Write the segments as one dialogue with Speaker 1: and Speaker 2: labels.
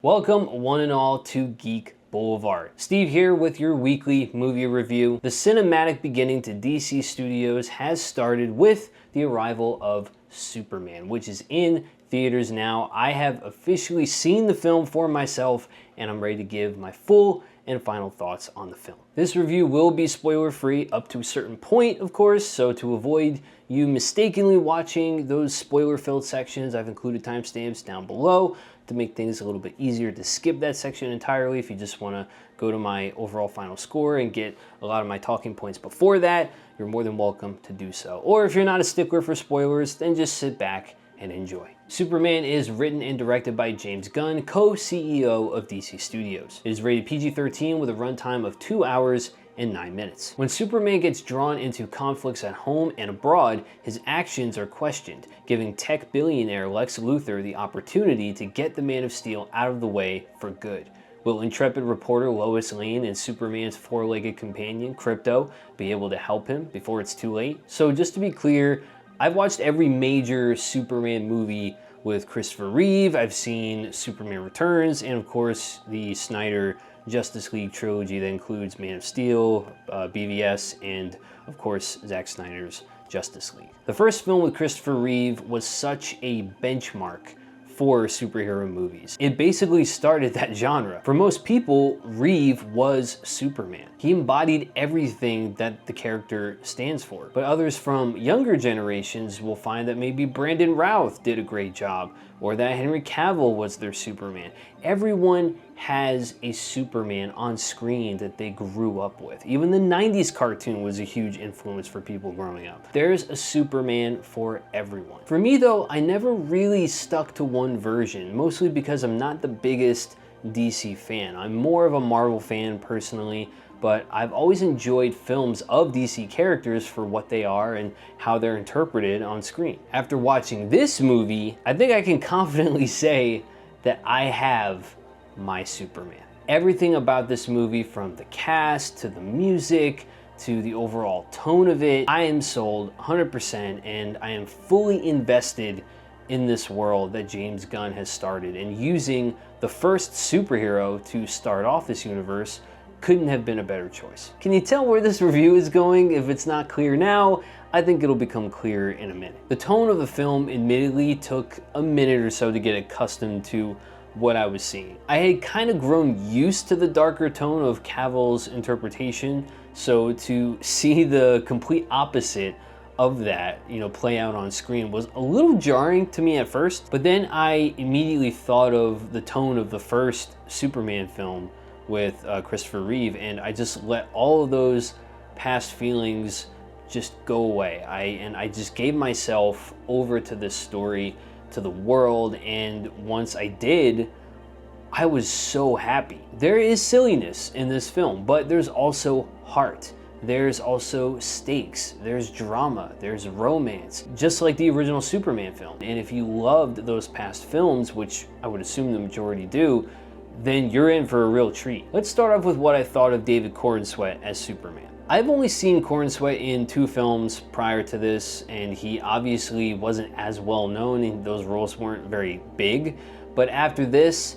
Speaker 1: Welcome one and all to Geek Boulevard. Steve here with your weekly movie review. The cinematic beginning to DC Studios has started with the arrival of Superman, which is in theaters now. I have officially seen the film for myself and I'm ready to give my full and final thoughts on the film. This review will be spoiler free up to a certain point, of course, so to avoid you mistakenly watching those spoiler filled sections, I've included timestamps down below to make things a little bit easier to skip that section entirely if you just want to go to my overall final score and get a lot of my talking points before that. You're more than welcome to do so. Or if you're not a stickler for spoilers, then just sit back and enjoy. Superman is written and directed by James Gunn, co-CEO of DC Studios. It is rated PG-13 with a runtime of 2 hours and 9 minutes. When Superman gets drawn into conflicts at home and abroad, his actions are questioned, giving tech billionaire Lex Luthor the opportunity to get the Man of Steel out of the way for good. Will intrepid reporter Lois Lane and Superman's four-legged companion, Krypto, be able to help him before it's too late? So just to be clear, I've watched every major Superman movie with Christopher Reeve. I've seen Superman Returns, and of course the Snyder Justice League trilogy that includes Man of Steel, BVS, and of course Zack Snyder's Justice League. The first film with Christopher Reeve was such a benchmark for superhero movies. It basically started that genre. For most people, Reeve was Superman. He embodied everything that the character stands for. But others from younger generations will find that maybe Brandon Routh did a great job, or that Henry Cavill was their Superman. Everyone has a Superman on screen that they grew up with. Even the 90s cartoon was a huge influence for people growing up. There's a Superman for everyone. For me though, I never really stuck to one version, mostly because I'm not the biggest DC fan. I'm more of a Marvel fan personally, but I've always enjoyed films of DC characters for what they are and how they're interpreted on screen. After watching this movie, I think I can confidently say that I have my Superman. Everything about this movie, from the cast to the music to the overall tone of it, I am sold 100% and I am fully invested in this world that James Gunn has started, and using the first superhero to start off this universe couldn't have been a better choice. Can you tell where this review is going? If it's not clear now, I think it'll become clear in a minute. The tone of the film admittedly took a minute or so to get accustomed to what I was seeing. I had kind of grown used to the darker tone of Cavill's interpretation, so to see the complete opposite of that, play out on screen was a little jarring to me at first, but then I immediately thought of the tone of the first Superman film with Christopher Reeve, and I just let all of those past feelings just go away. I just gave myself over to this story, to the world, and once I did, I was so happy. There is silliness in this film, but there's also heart. There's also stakes, there's drama, there's romance, just like the original Superman film. And if you loved those past films, which I would assume the majority do, then you're in for a real treat. Let's start off with what I thought of David Corenswet as Superman. I've only seen Corenswet in 2 films prior to this, and he obviously wasn't as well known, and those roles weren't very big. But after this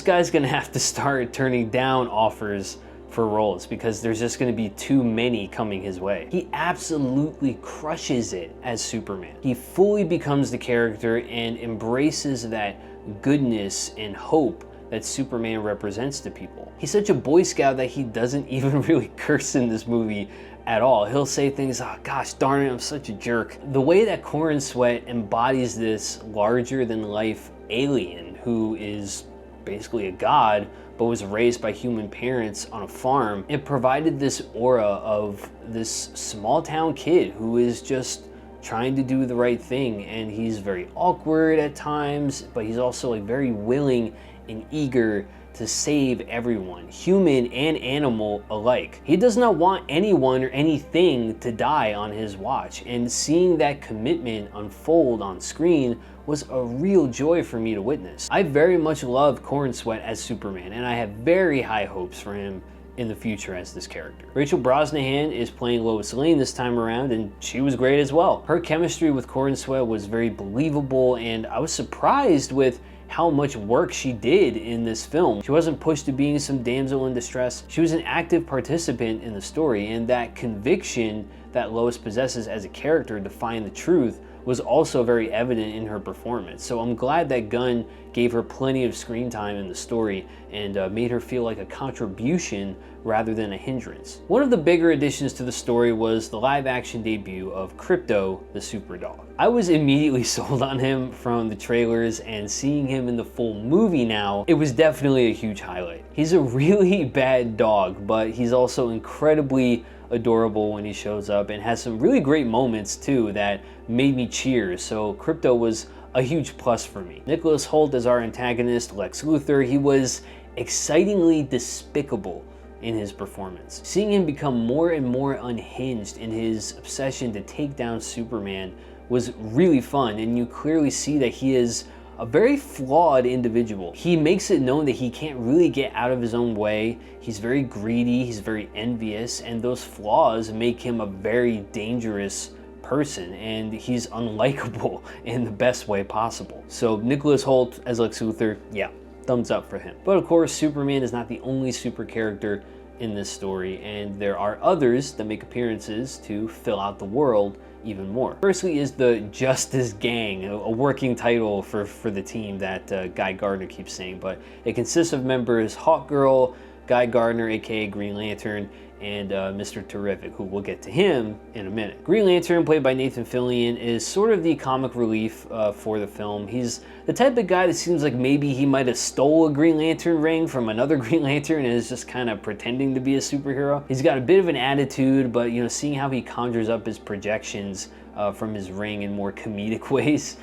Speaker 1: guy's gonna have to start turning down offers for roles because there's just gonna be too many coming his way. He absolutely crushes it as Superman. He fully becomes the character and embraces that goodness and hope that Superman represents to people. He's such a Boy Scout that he doesn't even really curse in this movie at all. He'll say things, oh gosh darn it, I'm such a jerk. The way that Corenswet embodies this larger than life alien who is basically a god but was raised by human parents on a farm, it provided this aura of this small town kid who is just trying to do the right thing, and he's very awkward at times, but he's also like very willing and eager to save everyone, human and animal alike. He does not want anyone or anything to die on his watch, and seeing that commitment unfold on screen was a real joy for me to witness. I very much love Corenswet as Superman, and I have very high hopes for him in the future as this character. Rachel Brosnahan is playing Lois Lane this time around, and she was great as well. Her chemistry with Corenswet was very believable, and I was surprised with how much work she did in this film. She wasn't pushed to being some damsel in distress. She was an active participant in the story, and that conviction that Lois possesses as a character to find the truth was also very evident in her performance. So I'm glad that Gunn gave her plenty of screen time in the story and made her feel like a contribution rather than a hindrance. One of the bigger additions to the story was the live action debut of Crypto the Super Dog. I was immediately sold on him from the trailers, and seeing him in the full movie now, it was definitely a huge highlight. He's a really bad dog, but he's also incredibly adorable when he shows up and has some really great moments too that made me cheer. So Crypto was a huge plus for me. Nicholas Hoult as our antagonist, Lex Luthor, he was excitingly despicable in his performance. Seeing him become more and more unhinged in his obsession to take down Superman was really fun, and you clearly see that he is a very flawed individual. He makes it known that he can't really get out of his own way. He's very greedy, he's very envious, and those flaws make him a very dangerous person, and he's unlikable in the best way possible. So Nicholas Hoult as Lex Luthor, yeah, thumbs up for him. But of course, Superman is not the only super character in this story, and there are others that make appearances to fill out the world even more. Firstly is the Justice Gang, a working title for the team that Guy Gardner keeps saying, but it consists of members Hawkgirl, Guy Gardner, aka Green Lantern, and Mr. Terrific, who we'll get to him in a minute. Green Lantern, played by Nathan Fillion, is sort of the comic relief for the film. He's the type of guy that seems like maybe he might have stole a Green Lantern ring from another Green Lantern and is just kind of pretending to be a superhero. He's got a bit of an attitude, but you know, seeing how he conjures up his projections from his ring in more comedic ways,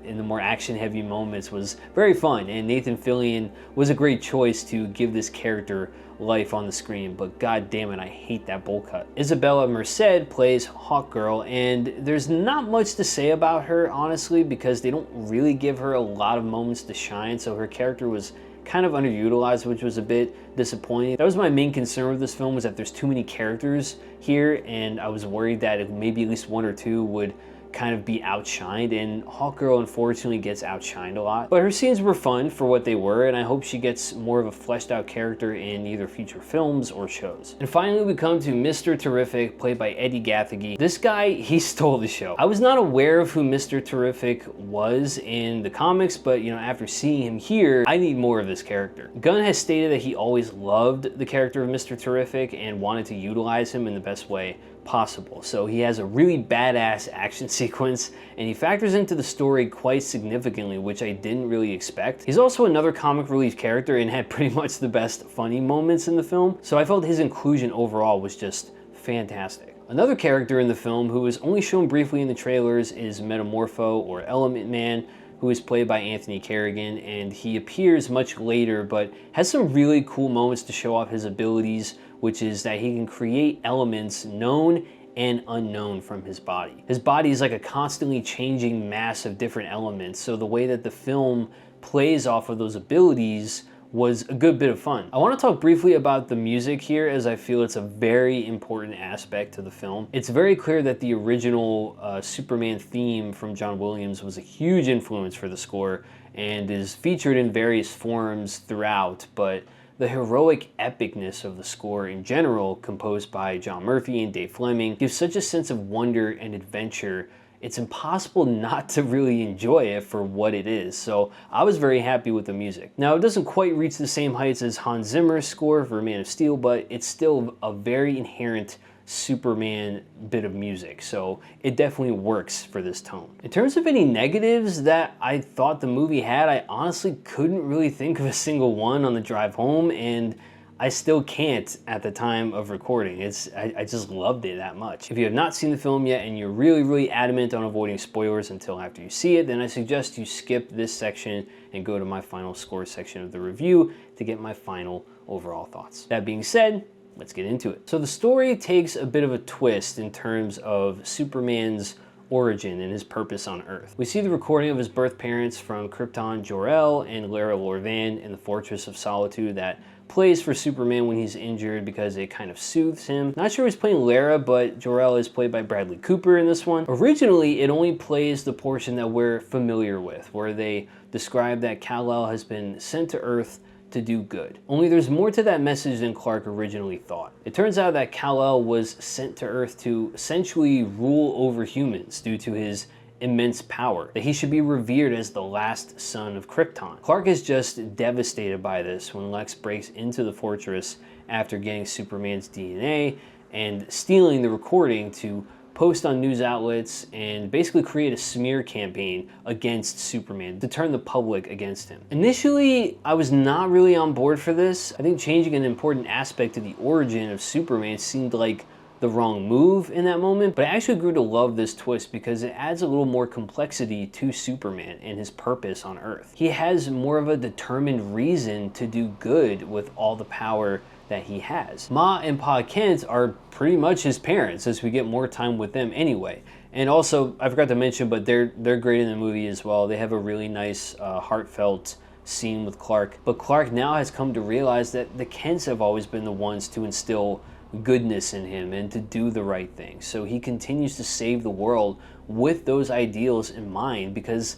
Speaker 1: in the more action-heavy moments, was very fun, and Nathan Fillion was a great choice to give this character life on the screen, but god damn it, I hate that bowl cut. Isabella Merced plays Hawkgirl, and there's not much to say about her, honestly, because they don't really give her a lot of moments to shine, so her character was kind of underutilized, which was a bit disappointing. That was my main concern with this film, was that there's too many characters here, and I was worried that maybe at least one or two would kind of be outshined, and Hawkgirl unfortunately gets outshined a lot. But her scenes were fun for what they were, and I hope she gets more of a fleshed out character in either future films or shows. And finally we come to Mr. Terrific, played by Eddie Gathegi. This guy, he stole the show. I was not aware of who Mr. Terrific was in the comics, but you know, after seeing him here, I need more of this character. Gunn has stated that he always loved the character of Mr. Terrific and wanted to utilize him in the best way possible. So he has a really badass action sequence, and he factors into the story quite significantly, which I didn't really expect. He's also another comic relief character and had pretty much the best funny moments in the film, so I felt his inclusion overall was just fantastic. Another character in the film who is only shown briefly in the trailers is Metamorpho, or Element Man, who is played by Anthony Carrigan, and he appears much later but has some really cool moments to show off his abilities, which is that he can create elements known and unknown from his body. His body is like a constantly changing mass of different elements, so the way that the film plays off of those abilities was a good bit of fun. I want to talk briefly about the music here, as I feel it's a very important aspect to the film. It's very clear that the original Superman theme from John Williams was a huge influence for the score and is featured in various forms throughout, but the heroic epicness of the score in general, composed by John Murphy and Dave Fleming, gives such a sense of wonder and adventure. It's impossible not to really enjoy it for what it is, so I was very happy with the music. Now, it doesn't quite reach the same heights as Hans Zimmer's score for Man of Steel, but it's still a very inherent Superman bit of music, so it definitely works for this tone. In terms of any negatives that I thought the movie had, I honestly couldn't really think of a single one on the drive home, and I still can't at the time of recording. I just loved it that much. If you have not seen the film yet and you're really adamant on avoiding spoilers until after you see it, then I suggest you skip this section and go to my final score section of the review to get my final overall thoughts. That being said, let's get into it. So the story takes a bit of a twist in terms of Superman's origin and his purpose on Earth. We see the recording of his birth parents from Krypton Jor-El and Lara Lorvan in the Fortress of Solitude that plays for Superman when he's injured because it kind of soothes him. Not sure who's playing Lara, but Jor-El is played by Bradley Cooper in this one. Originally, it only plays the portion that we're familiar with, where they describe that Kal-El has been sent to Earth to do good. Only there's more to that message than Clark originally thought. It turns out that Kal-El was sent to Earth to essentially rule over humans due to his immense power, that he should be revered as the last son of Krypton. Clark is just devastated by this when Lex breaks into the fortress after getting Superman's DNA and stealing the recording to post on news outlets and basically create a smear campaign against Superman to turn the public against him. Initially, I was not really on board for this. I think changing an important aspect to the origin of Superman seemed like the wrong move in that moment, but I actually grew to love this twist because it adds a little more complexity to Superman and his purpose on Earth. He has more of a determined reason to do good with all the power that he has. Ma and Pa Kent are pretty much his parents as we get more time with them anyway. And also, I forgot to mention, but they're great in the movie as well. They have a really nice, heartfelt scene with Clark. But Clark now has come to realize that the Kents have always been the ones to instill goodness in him and to do the right thing. So he continues to save the world with those ideals in mind because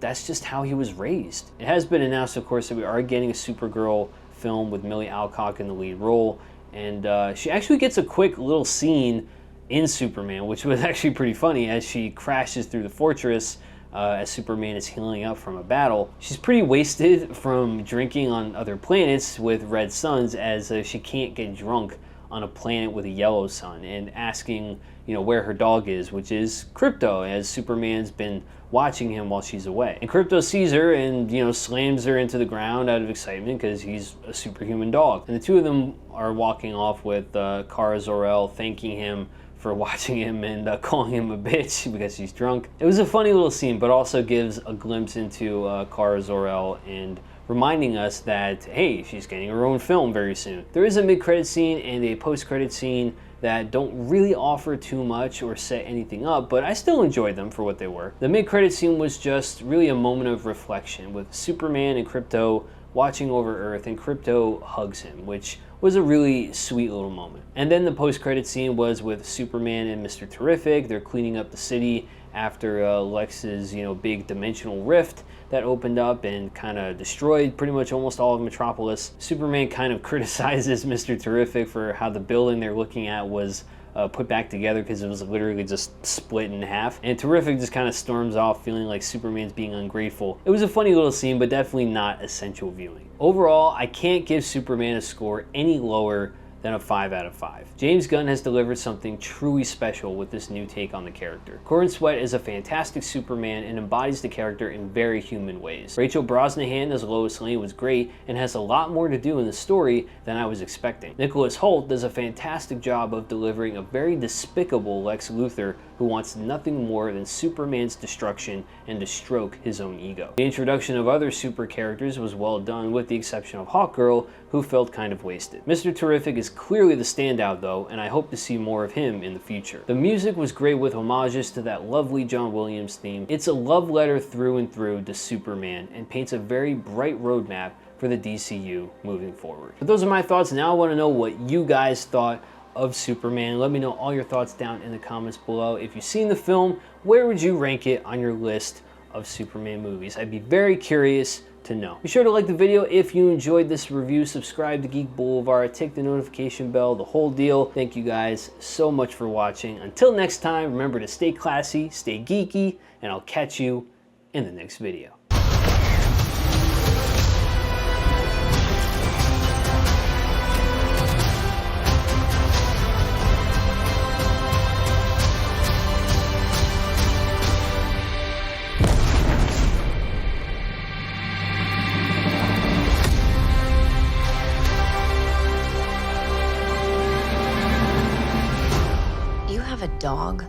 Speaker 1: that's just how he was raised. It has been announced, of course, that we are getting a Supergirl film with Millie Alcock in the lead role, and she actually gets a quick little scene in Superman, which was actually pretty funny as she crashes through the fortress as Superman is healing up from a battle. She's pretty wasted from drinking on other planets with red suns as she can't get drunk on a planet with a yellow sun, and asking, where her dog is, which is Krypto, as Superman's been watching him while she's away. And Krypto sees her and, slams her into the ground out of excitement because he's a superhuman dog. And the two of them are walking off with Kara Zor-El thanking him for watching him and calling him a bitch because he's drunk. It was a funny little scene, but also gives a glimpse into Kara Zor-El and reminding us that, hey, she's getting her own film very soon. There is a mid-credit scene and a post-credit scene that don't really offer too much or set anything up, but I still enjoyed them for what they were. The mid-credit scene was just really a moment of reflection with Superman and Krypto watching over Earth, and Krypto hugs him, which was a really sweet little moment. And then the post-credit scene was with Superman and Mr. Terrific. They're cleaning up the city after Lex's, big dimensional rift that opened up and kind of destroyed pretty much almost all of Metropolis. Superman kind of criticizes Mr. Terrific for how the building they're looking at was put back together because it was literally just split in half. And Terrific just kind of storms off feeling like Superman's being ungrateful. It was a funny little scene, but definitely not essential viewing. Overall, I can't give Superman a score any lower than a 5 out of 5. James Gunn has delivered something truly special with this new take on the character. Corin Sweat is a fantastic Superman and embodies the character in very human ways. Rachel Brosnahan as Lois Lane was great and has a lot more to do in the story than I was expecting. Nicholas Hoult does a fantastic job of delivering a very despicable Lex Luthor who wants nothing more than Superman's destruction and to stroke his own ego. The introduction of other super characters was well done, with the exception of Hawkgirl, who felt kind of wasted. Mr. Terrific is clearly the standout though, and I hope to see more of him in the future. The music was great with homages to that lovely John Williams theme. It's a love letter through and through to Superman and paints a very bright roadmap for the DCU moving forward. But those are my thoughts. Now I want to know what you guys thought of Superman. Let me know all your thoughts down in the comments below. If you've seen the film, where would you rank it on your list of Superman movies? I'd be very curious to know. Be sure to like the video if you enjoyed this review, subscribe to Geek Boulevard, tick the notification bell, the whole deal. Thank you guys so much for watching. Until next time, remember to stay classy, stay geeky, and I'll catch you in the next video.
Speaker 2: A dog?